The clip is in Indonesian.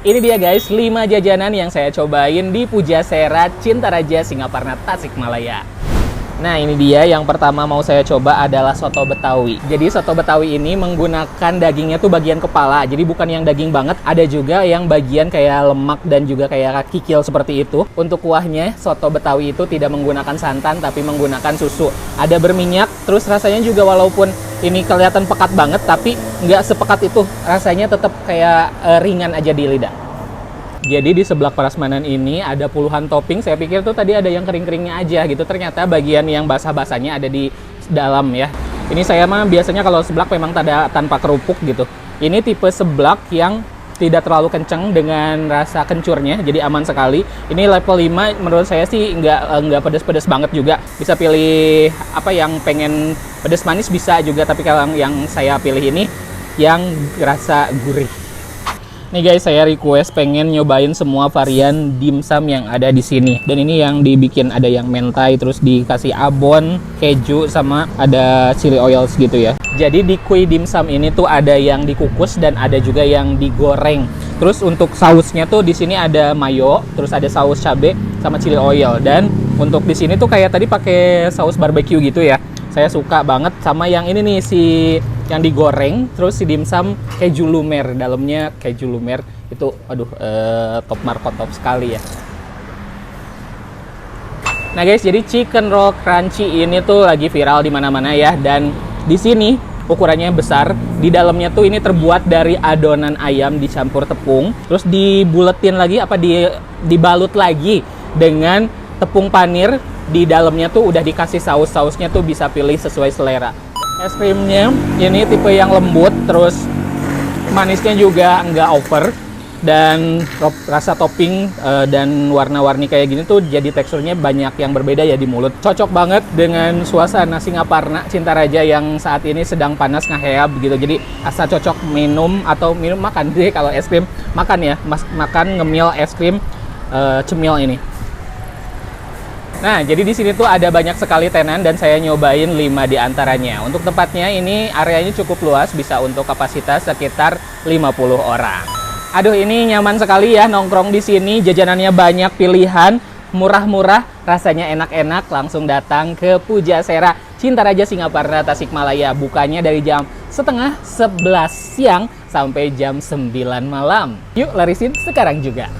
Ini dia guys, 5 jajanan yang saya cobain di Pujasera Cintaraja Singaparna Tasikmalaya. Nah ini dia, yang pertama mau saya coba adalah soto Betawi. Jadi soto Betawi ini menggunakan dagingnya tuh bagian kepala, jadi bukan yang daging banget. Ada juga yang bagian kayak lemak dan juga kayak kikil seperti itu. Untuk kuahnya, soto Betawi itu tidak menggunakan santan tapi menggunakan susu. Ada berminyak, terus rasanya juga walaupun ini kelihatan pekat banget, tapi nggak sepekat itu. Rasanya tetap kayak ringan aja di lidah. Jadi di seblak prasmanan ini ada puluhan topping. Saya pikir tuh tadi ada yang kering-keringnya aja gitu. Ternyata bagian yang basah-basahnya ada di dalam ya. Ini saya mah biasanya kalau seblak memang tanpa kerupuk gitu. Ini tipe seblak yang tidak terlalu kenceng dengan rasa kencurnya, jadi aman sekali. Ini level 5, menurut saya sih nggak pedas-pedas banget juga. Bisa pilih apa yang pengen pedas manis bisa juga, tapi kalau yang saya pilih ini yang rasa gurih. Nih guys, saya request pengen nyobain semua varian dimsum yang ada di sini. Dan ini yang dibikin ada yang mentai, terus dikasih abon, keju, sama ada chili oils gitu ya. Jadi di kue dimsum ini tuh ada yang dikukus dan ada juga yang digoreng. Terus untuk sausnya tuh di sini ada mayo, terus ada saus cabe sama chili oil. Dan untuk di sini tuh kayak tadi pakai saus barbecue gitu ya. Saya suka banget sama yang ini nih, yang digoreng, terus si dimsum keju lumer, dalamnya keju lumer itu, aduh, top markot, top sekali ya. Nah guys, jadi chicken roll crunchy ini tuh lagi viral di mana-mana ya, dan di sini ukurannya besar. Di dalamnya tuh ini terbuat dari adonan ayam dicampur tepung, terus dibuletin lagi dibalut lagi dengan tepung panir. Di dalamnya tuh udah dikasih sausnya tuh bisa pilih sesuai selera. Es krimnya ini tipe yang lembut, terus manisnya juga nggak over, dan rasa topping dan warna-warni kayak gini tuh jadi teksturnya banyak yang berbeda ya di mulut. Cocok banget dengan suasana Singaparna Cintaraja yang saat ini sedang panas ngaheab gitu. Jadi asa cocok minum makan deh. Kalau es krim makan ya, makan ngemil es krim cemil ini. Nah, jadi di sini tuh ada banyak sekali tenan dan saya nyobain 5 di antaranya. Untuk tempatnya ini areanya cukup luas, bisa untuk kapasitas sekitar 50 orang. Aduh, ini nyaman sekali ya nongkrong di sini. Jajanannya banyak pilihan, murah-murah, rasanya enak-enak. Langsung datang ke Pujasera Cintaraja Singaparna Tasikmalaya. Bukanya dari jam setengah 11 siang sampai jam 9 malam. Yuk larisin sekarang juga.